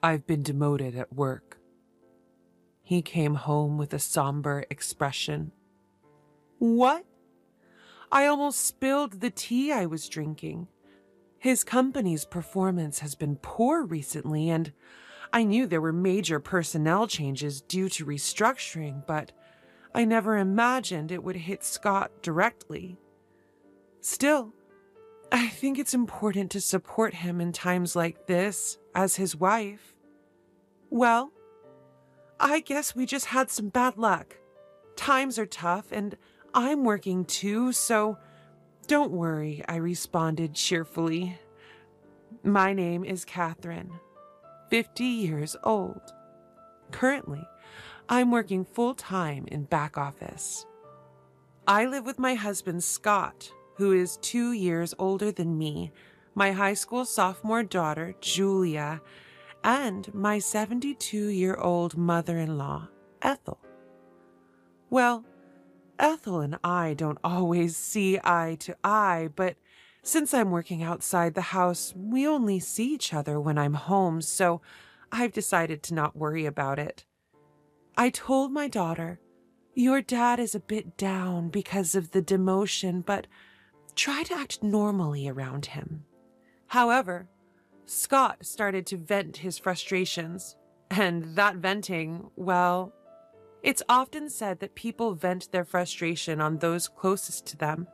I've been demoted at work. He came home with a somber expression. What? I almost spilled the tea I was drinking. His company's performance has been poor recently, and I knew there were major personnel changes due to restructuring, but I never imagined it would hit Scott directly. Still, I think it's important to support him in times like this as his wife. Well, I guess we just had some bad luck. Times are tough, and I'm working too, so don't worry, I responded cheerfully. My name is Catherine, 50 years old. Currently, I'm working full-time in back office. I live with my husband, Scott, who is 2 years older than me, my high school sophomore daughter, Julia, and my 72-year-old mother-in-law, Ethel. Well, Ethel and I don't always see eye to eye, but since I'm working outside the house, we only see each other when I'm home, so I've decided to not worry about it. I told my daughter, "Your dad is a bit down because of the demotion, but try to act normally around him." However, Scott started to vent his frustrations, and that venting, well, it's often said that people vent their frustration on those closest to them,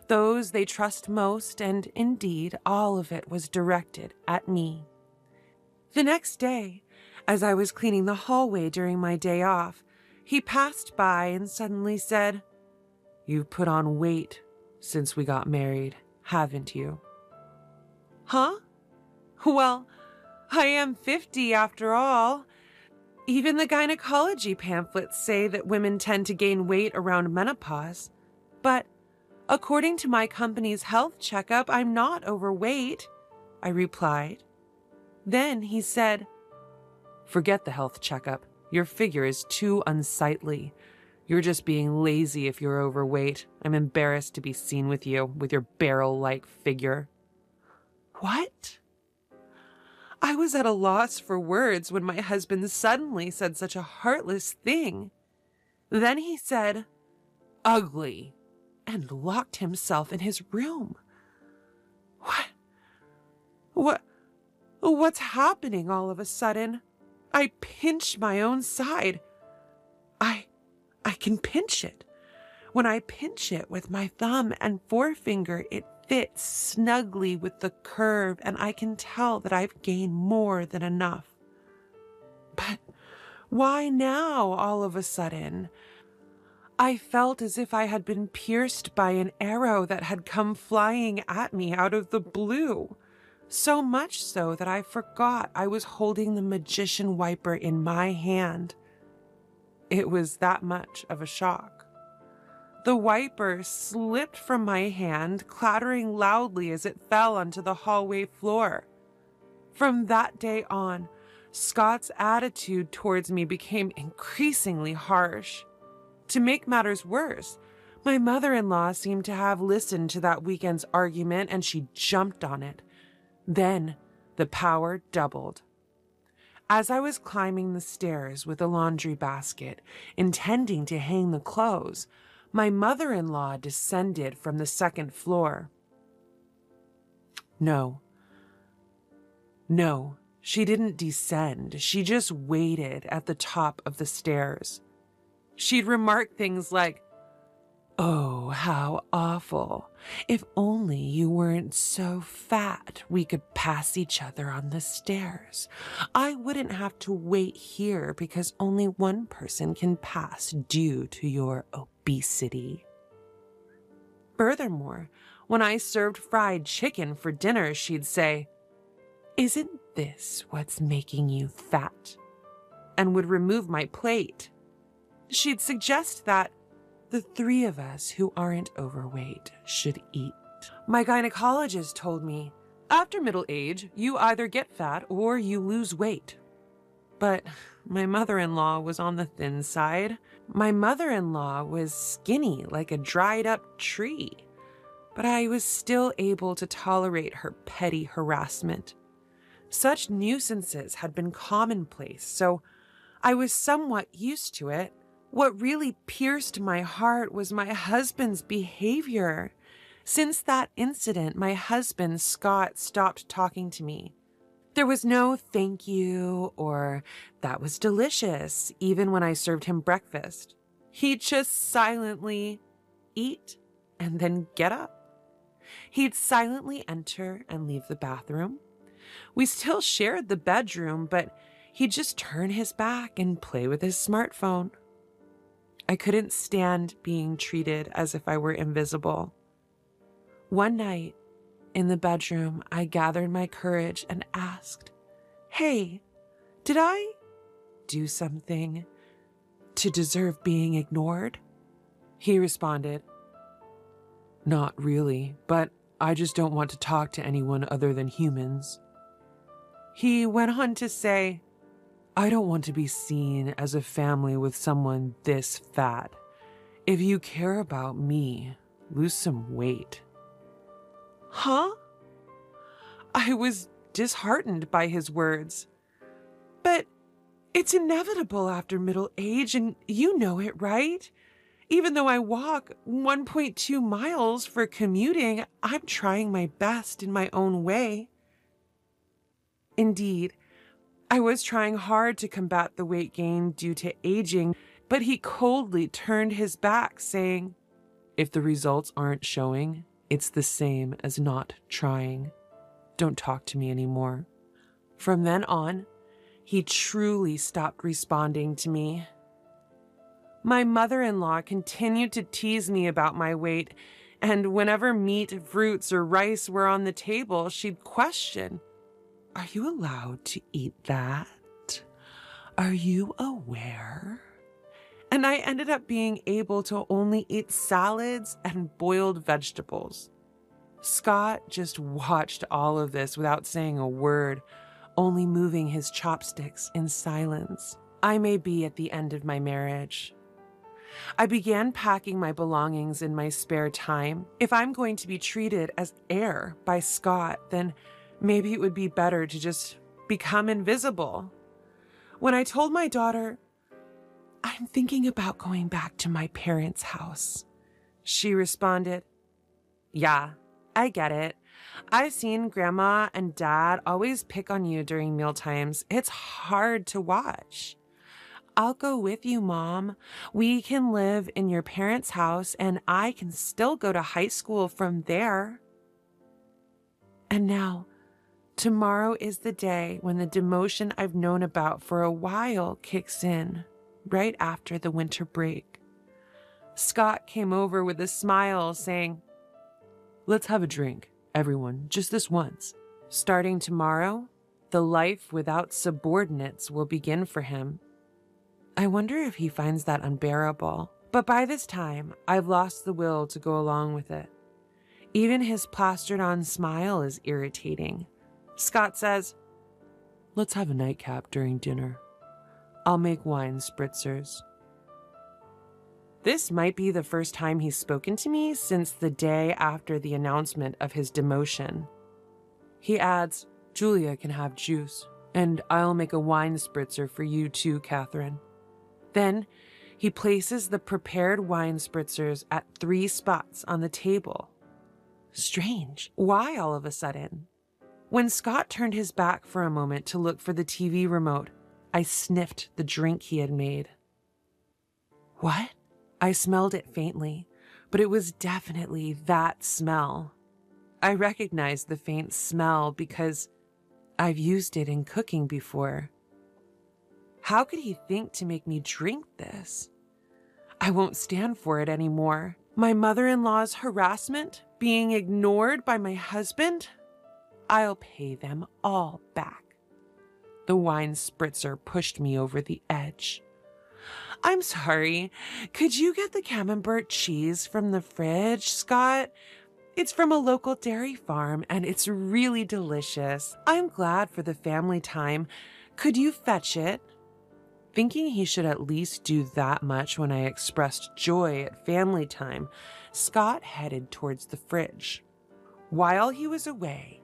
those they trust most, and indeed, all of it was directed at me. The next day, as I was cleaning the hallway during my day off, he passed by and suddenly said, "You've put on weight since we got married, haven't you?" Huh? Well, I am 50 after all. Even the gynecology pamphlets say that women tend to gain weight around menopause. But according to my company's health checkup, I'm not overweight, I replied. Then he said, "Forget the health checkup. Your figure is too unsightly. You're just being lazy if you're overweight. I'm embarrassed to be seen with you, with your barrel-like figure." What? I was at a loss for words when my husband suddenly said such a heartless thing. Then he said, "Ugly," and locked himself in his room. What's happening all of a sudden? I pinched my own side. I can pinch it. When I pinch it with my thumb and forefinger, it fits snugly with the curve, and I can tell that I've gained more than enough. But why now, all of a sudden? I felt as if I had been pierced by an arrow that had come flying at me out of the blue. So much so that I forgot I was holding the magician wiper in my hand. It was that much of a shock. The wiper slipped from my hand, clattering loudly as it fell onto the hallway floor. From that day on, Scott's attitude towards me became increasingly harsh. To make matters worse, my mother-in-law seemed to have listened to that weekend's argument, and she jumped on it. Then the power doubled. As I was climbing the stairs with a laundry basket, intending to hang the clothes, my mother-in-law descended from the second floor. No, she didn't descend. She just waited at the top of the stairs. She'd remark things like, "Oh, how awful. If only you weren't so fat, we could pass each other on the stairs. I wouldn't have to wait here because only one person can pass due to your obesity." Furthermore, when I served fried chicken for dinner, she'd say, "Isn't this what's making you fat?" and would remove my plate. She'd suggest that the three of us who aren't overweight should eat. My gynecologist told me, after middle age, you either get fat or you lose weight. But my mother-in-law was on the thin side. My mother-in-law was skinny like a dried-up tree. But I was still able to tolerate her petty harassment. Such nuisances had been commonplace, so I was somewhat used to it. What really pierced my heart was my husband's behavior. Since that incident, my husband, Scott, stopped talking to me. There was no thank you or that was delicious, even when I served him breakfast. He'd just silently eat and then get up. He'd silently enter and leave the bathroom. We still shared the bedroom, but he'd just turn his back and play with his smartphone. I couldn't stand being treated as if I were invisible. One night, in the bedroom, I gathered my courage and asked, "Hey, did I do something to deserve being ignored?" He responded, "Not really, but I just don't want to talk to anyone other than humans." He went on to say, "I don't want to be seen as a family with someone this fat. If you care about me, lose some weight." Huh? I was disheartened by his words. But it's inevitable after middle age, and you know it, right? Even though I walk 1.2 miles for commuting, I'm trying my best in my own way. Indeed, I was trying hard to combat the weight gain due to aging, but he coldly turned his back, saying, "If the results aren't showing, it's the same as not trying. Don't talk to me anymore." From then on, he truly stopped responding to me. My mother-in-law continued to tease me about my weight, and whenever meat, fruits, or rice were on the table, she'd question, "Are you allowed to eat that? Are you aware?" And I ended up being able to only eat salads and boiled vegetables. Scott just watched all of this without saying a word, only moving his chopsticks in silence. I may be at the end of my marriage. I began packing my belongings in my spare time. If I'm going to be treated as heir by Scott, then maybe it would be better to just become invisible. When I told my daughter, "I'm thinking about going back to my parents' house," she responded, "Yeah, I get it. I've seen Grandma and Dad always pick on you during mealtimes. It's hard to watch. I'll go with you, Mom. We can live in your parents' house and I can still go to high school from there." And now, tomorrow is the day when the demotion I've known about for a while kicks in, right after the winter break. Scott came over with a smile, saying, "Let's have a drink, everyone, just this once." Starting tomorrow, the life without subordinates will begin for him. I wonder if he finds that unbearable. But by this time, I've lost the will to go along with it. Even his plastered-on smile is irritating. Scott says, "Let's have a nightcap during dinner. I'll make wine spritzers." This might be the first time he's spoken to me since the day after the announcement of his demotion. He adds, "Julia can have juice, and I'll make a wine spritzer for you too, Catherine." Then he places the prepared wine spritzers at 3 spots on the table. Strange. Why all of a sudden? When Scott turned his back for a moment to look for the TV remote, I sniffed the drink he had made. What? I smelled it faintly, but it was definitely that smell. I recognized the faint smell because I've used it in cooking before. How could he think to make me drink this? I won't stand for it anymore. My mother-in-law's harassment, being ignored by my husband, I'll pay them all back. The wine spritzer pushed me over the edge. "I'm sorry, could you get the camembert cheese from the fridge, Scott? It's from a local dairy farm and it's really delicious. I'm glad for the family time. Could you fetch it?" Thinking he should at least do that much when I expressed joy at family time, Scott headed towards the fridge. While he was away,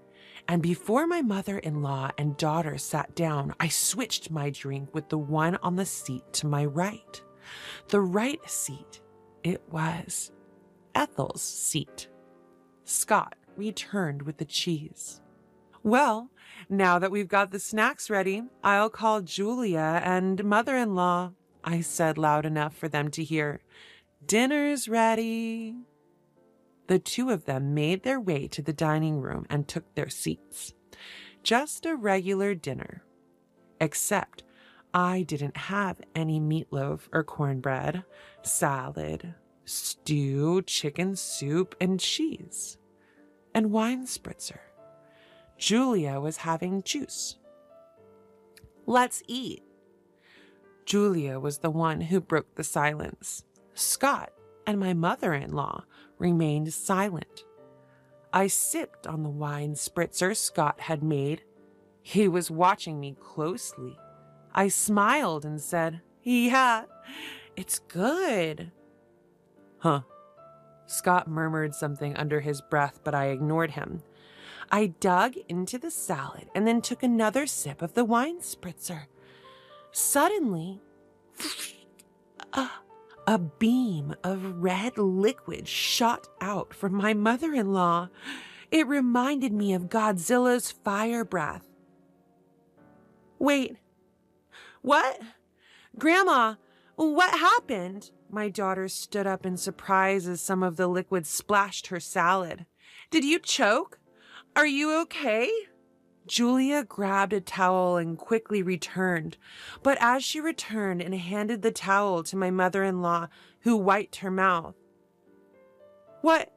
And before my mother-in-law and daughter sat down, I switched my drink with the one on the seat to my right. The right seat, it was Ethel's seat. Scott returned with the cheese. Well, now that we've got the snacks ready, I'll call Julia and mother-in-law, I said loud enough for them to hear. Dinner's ready. The two of them made their way to the dining room and took their seats. Just a regular dinner. Except I didn't have any meatloaf or cornbread, salad, stew, chicken soup, and cheese, and wine spritzer. Julia was having juice. Let's eat. Julia was the one who broke the silence. Scott and my mother-in-law remained silent. I sipped on the wine spritzer Scott had made. He was watching me closely. I smiled and said, "Yeah, it's good." Huh. Scott murmured something under his breath, but I ignored him. I dug into the salad and then took another sip of the wine spritzer. Suddenly, a beam of red liquid shot out from my mother-in-law. It reminded me of Godzilla's fire breath. Wait, what? Grandma, what happened? My daughter stood up in surprise as some of the liquid splashed her salad. Did you choke? Are you okay? Julia grabbed a towel and quickly returned, but as she returned and handed the towel to my mother-in-law, who wiped her mouth. What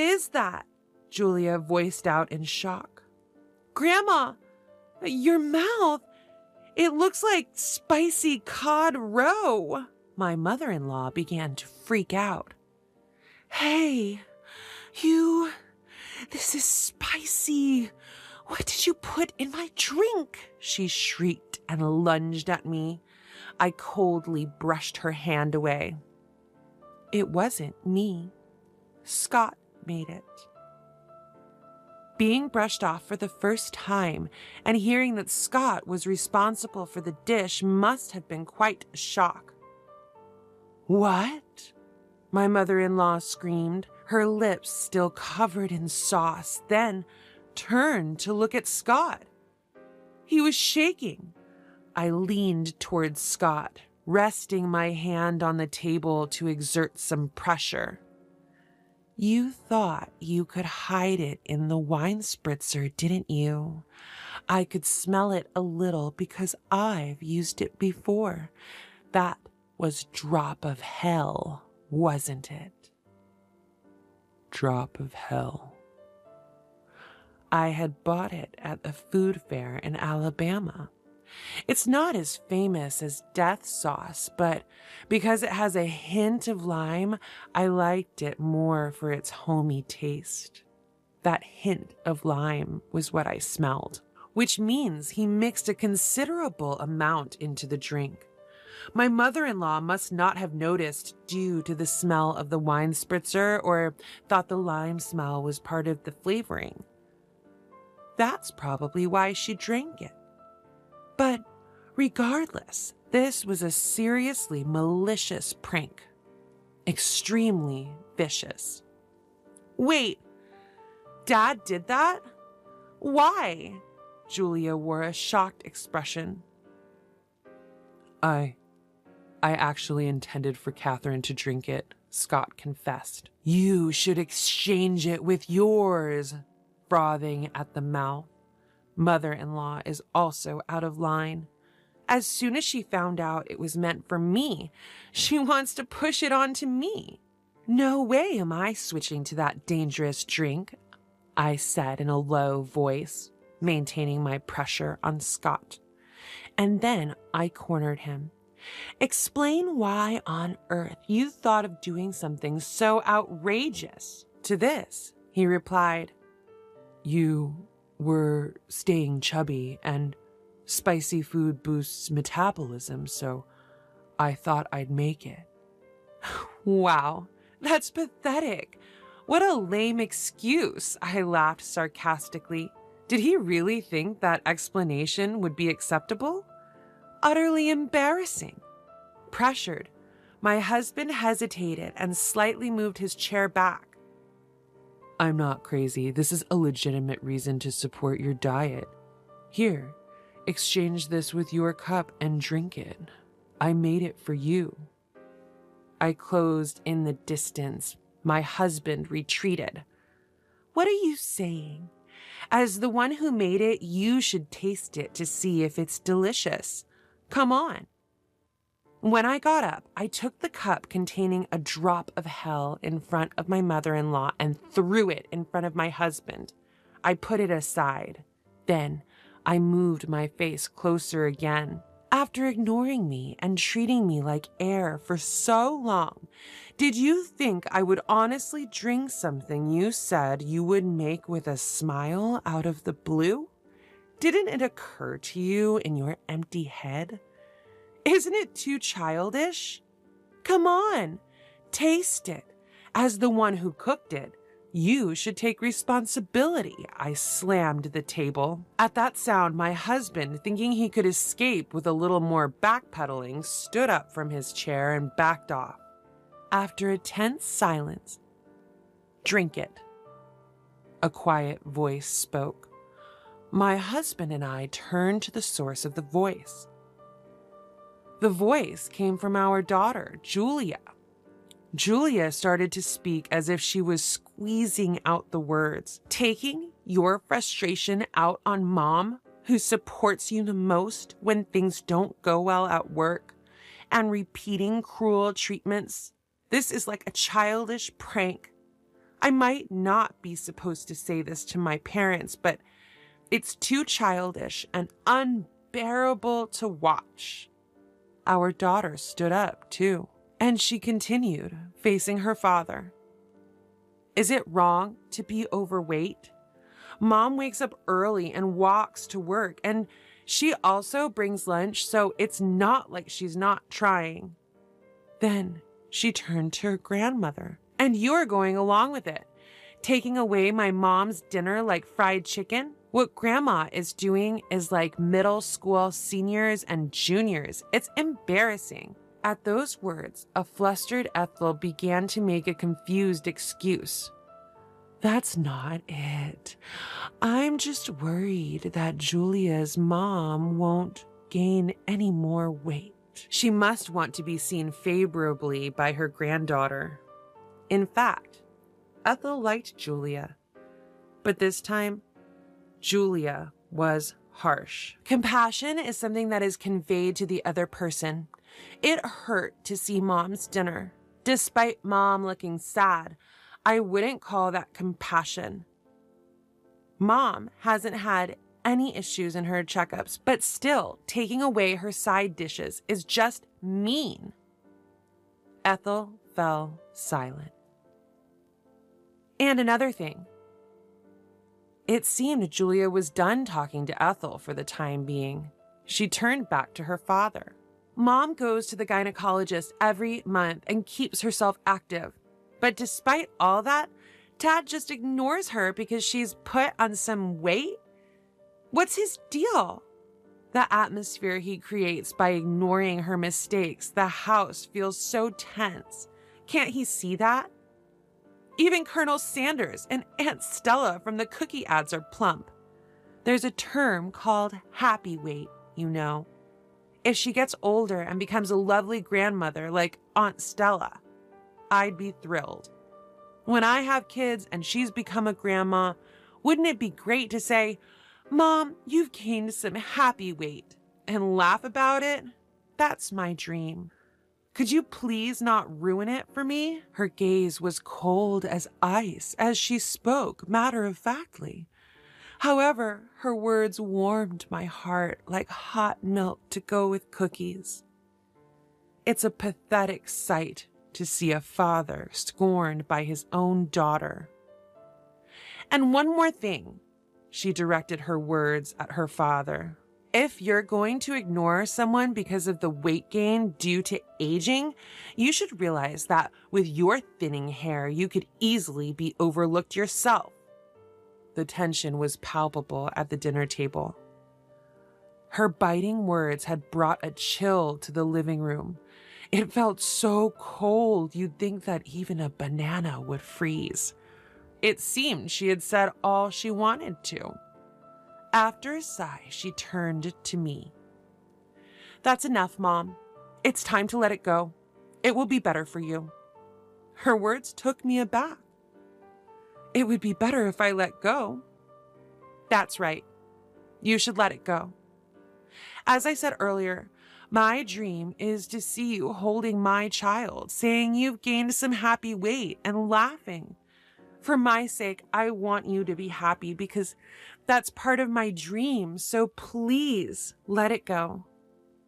is that? Julia voiced out in shock. Grandma, your mouth, it looks like spicy cod roe. My mother-in-law began to freak out. Hey, this is spicy. What did you put in my drink? She shrieked and lunged at me. I coldly brushed her hand away. It wasn't me. Scott made it. Being brushed off for the first time and hearing that Scott was responsible for the dish must have been quite a shock. What? My mother-in-law screamed, her lips still covered in sauce, then turned to look at Scott. He was shaking. I leaned towards Scott, resting my hand on the table to exert some pressure. You thought you could hide it in the wine spritzer, didn't you? I could smell it a little because I've used it before. That was drop of hell, wasn't it? Drop of hell. I had bought it at the food fair in Alabama. It's not as famous as death sauce, but because it has a hint of lime, I liked it more for its homey taste. That hint of lime was what I smelled, which means he mixed a considerable amount into the drink. My mother-in-law must not have noticed due to the smell of the wine spritzer or thought the lime smell was part of the flavoring. That's probably why she drank it. But regardless, this was a seriously malicious prank. Extremely vicious. Wait, Dad did that? Why? Julia wore a shocked expression. I actually intended for Catherine to drink it, Scott confessed. You should exchange it with yours, frothing at the mouth. Mother-in-law is also out of line. As soon as she found out it was meant for me, she wants to push it onto me. No way am I switching to that dangerous drink, I said in a low voice, maintaining my pressure on Scott. And then I cornered him. Explain why on earth you thought of doing something so outrageous. To this, he replied, You were staying chubby and spicy food boosts metabolism, so I thought I'd make it. Wow, that's pathetic. What a lame excuse, I laughed sarcastically. Did he really think that explanation would be acceptable? Utterly embarrassing. Pressured, my husband hesitated and slightly moved his chair back. I'm not crazy. This is a legitimate reason to support your diet. Here, exchange this with your cup and drink it. I made it for you. I closed in the distance. My husband retreated. What are you saying? As the one who made it, you should taste it to see if it's delicious. Come on. When I got up, I took the cup containing a drop of hell in front of my mother-in-law and threw it in front of my husband. I put it aside. Then I moved my face closer again. After ignoring me and treating me like air for so long, did you think I would honestly drink something you said you would make with a smile out of the blue? Didn't it occur to you in your empty head? Isn't it too childish? Come on, taste it. As the one who cooked it, you should take responsibility. I slammed the table. At that sound, my husband, thinking he could escape with a little more backpedaling, stood up from his chair and backed off. After a tense silence, drink it. A quiet voice spoke. My husband and I turned to the source of the voice. The voice came from our daughter, Julia. Julia started to speak as if she was squeezing out the words. Taking your frustration out on Mom, who supports you the most when things don't go well at work, and repeating cruel treatments. This is like a childish prank. I might not be supposed to say this to my parents, but it's too childish and unbearable to watch. Our daughter stood up, too. And she continued, facing her father. Is it wrong to be overweight? Mom wakes up early and walks to work, and she also brings lunch, so it's not like she's not trying. Then she turned to her grandmother. And you're going along with it, taking away my mom's dinner like fried chicken? What Grandma is doing is like middle school seniors and juniors. It's embarrassing. At those words, a flustered Ethel began to make a confused excuse. That's not it. I'm just worried that Julia's mom won't gain any more weight. She must want to be seen favorably by her granddaughter. In fact, Ethel liked Julia, but this time, Julia was harsh. Compassion is something that is conveyed to the other person. It hurt to see Mom's dinner. Despite Mom looking sad, I wouldn't call that compassion. Mom hasn't had any issues in her checkups, but still, taking away her side dishes is just mean. Ethel fell silent. And another thing. It seemed Julia was done talking to Ethel for the time being. She turned back to her father. Mom goes to the gynecologist every month and keeps herself active. But despite all that, Dad just ignores her because she's put on some weight? What's his deal? The atmosphere he creates by ignoring her mistakes, the house feels so tense. Can't he see that? Even Colonel Sanders and Aunt Stella from the cookie ads are plump. There's a term called happy weight, you know. If she gets older and becomes a lovely grandmother like Aunt Stella, I'd be thrilled. When I have kids and she's become a grandma, wouldn't it be great to say, Mom, you've gained some happy weight, and laugh about it? That's my dream. Could you please not ruin it for me? Her gaze was cold as ice as she spoke matter-of-factly. However, her words warmed my heart like hot milk to go with cookies. It's a pathetic sight to see a father scorned by his own daughter. And one more thing, she directed her words at her father. If you're going to ignore someone because of the weight gain due to aging, you should realize that with your thinning hair, you could easily be overlooked yourself. The tension was palpable at the dinner table. Her biting words had brought a chill to the living room. It felt so cold you'd think that even a banana would freeze. It seemed she had said all she wanted to. After a sigh, she turned to me. "That's enough, Mom. It's time to let it go. It will be better for you." Her words took me aback. It would be better if I let go. That's right. You should let it go. As I said earlier, my dream is to see you holding my child, saying you've gained some happy weight and laughing. For my sake, I want you to be happy because that's part of my dream. So please let it go.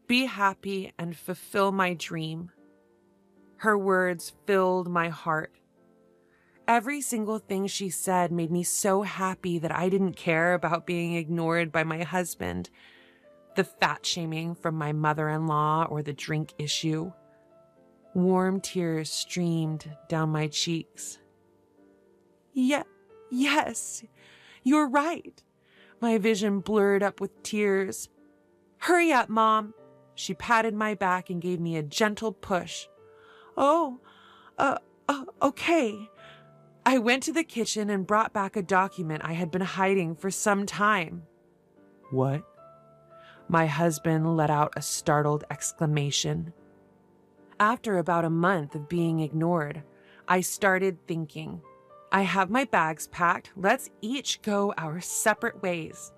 Be happy and fulfill my dream. Her words filled my heart. Every single thing she said made me so happy that I didn't care about being ignored by my husband, the fat shaming from my mother-in-law, or the drink issue. Warm tears streamed down my cheeks. Yes, you're right. My vision blurred up with tears. Hurry up, Mom. She patted my back and gave me a gentle push. Okay. I went to the kitchen and brought back a document I had been hiding for some time. What? My husband let out a startled exclamation. After about a month of being ignored, I started thinking, I have my bags packed. Let's each go our separate ways.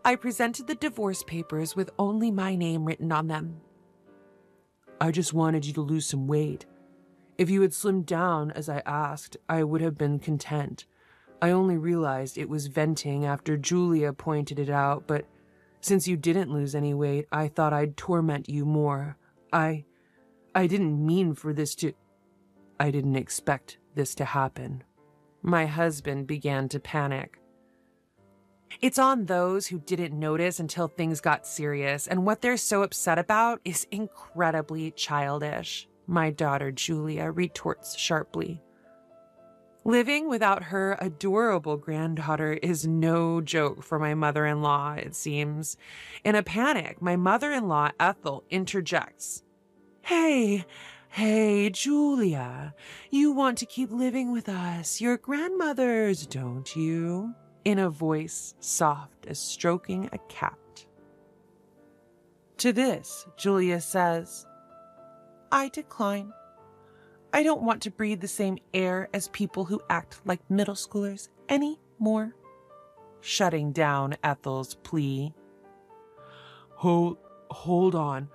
I presented the divorce papers with only my name written on them. I just wanted you to lose some weight. If you had slimmed down as I asked, I would have been content. I only realized it was venting after Julia pointed it out, but since you didn't lose any weight, I thought I'd torment you more. I didn't mean for this to... I didn't expect this to happen. My husband began to panic. It's on those who didn't notice until things got serious, and what they're so upset about is incredibly childish, my daughter Julia retorts sharply. Living without her adorable granddaughter is no joke for my mother-in-law, it seems. In a panic, my mother-in-law Ethel interjects. Hey, Julia, you want to keep living with us, your grandmothers, don't you? In a voice soft as stroking a cat. To this, Julia says, I decline. I don't want to breathe the same air as people who act like middle schoolers anymore. Shutting down Ethel's plea. Hold on.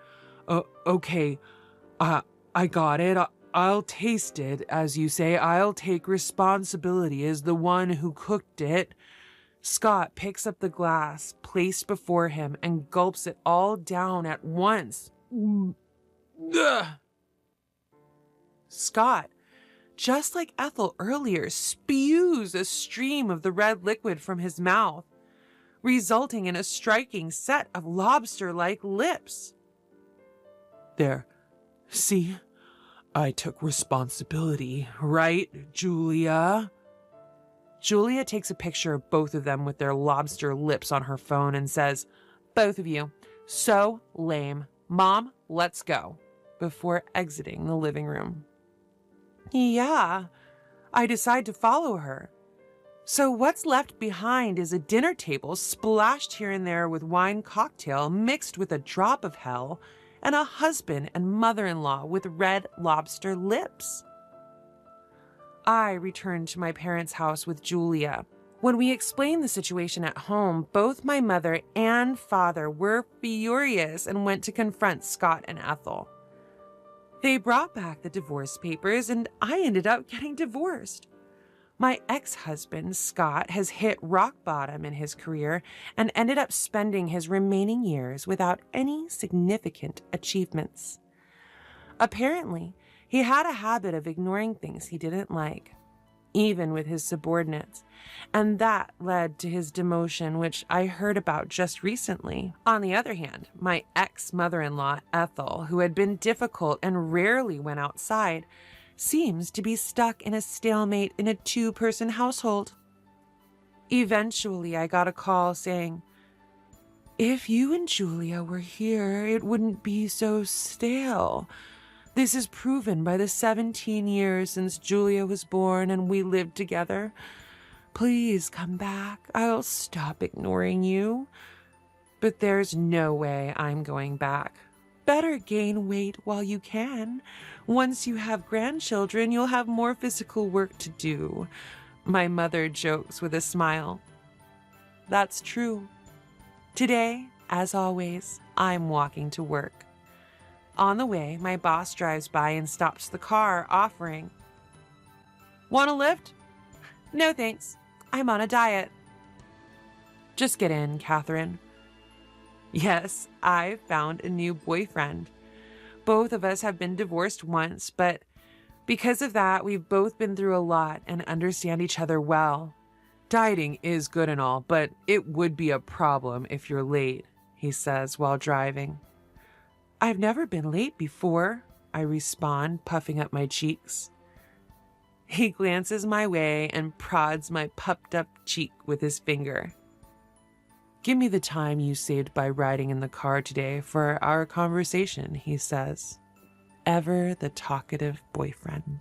Okay, I got it. I'll taste it, as you say. I'll take responsibility as the one who cooked it. Scott picks up the glass placed before him and gulps it all down at once. Ugh. Scott, just like Ethel earlier, spews a stream of the red liquid from his mouth, resulting in a striking set of lobster-like lips. There, see? I took responsibility, right, Julia? Julia takes a picture of both of them with their lobster lips on her phone and says, both of you, so lame. Mom, let's go, before exiting the living room. Yeah, I decide to follow her. So what's left behind is a dinner table splashed here and there with wine cocktail mixed with a drop of hell and a husband and mother-in-law with red lobster lips. I returned to my parents' house with Julia. When we explained the situation at home, both my mother and father were furious and went to confront Scott and Ethel. They brought back the divorce papers, and I ended up getting divorced. My ex-husband, Scott, has hit rock bottom in his career and ended up spending his remaining years without any significant achievements. Apparently, he had a habit of ignoring things he didn't like, even with his subordinates, and that led to his demotion, which I heard about just recently. On the other hand, my ex-mother-in-law, Ethel, who had been difficult and rarely went outside, seems to be stuck in a stalemate in a two-person household. Eventually, I got a call saying, "If you and Julia were here, it wouldn't be so stale. This is proven by the 17 years since Julia was born and we lived together. Please come back. I'll stop ignoring you." But there's no way I'm going back. Better gain weight while you can. Once you have grandchildren, you'll have more physical work to do. My mother jokes with a smile. That's true. Today, as always, I'm walking to work. On the way, my boss drives by and stops the car, offering, "Want a lift?" "No, thanks. I'm on a diet." "Just get in, Catherine." Yes, I've found a new boyfriend. Both of us have been divorced once, but because of that, we've both been through a lot and understand each other well. "Dieting is good and all, but it would be a problem if you're late," he says while driving. "I've never been late before," I respond, puffing up my cheeks. He glances my way and prods my puffed up cheek with his finger. "Give me the time you saved by riding in the car today for our conversation," he says. Ever the talkative boyfriend.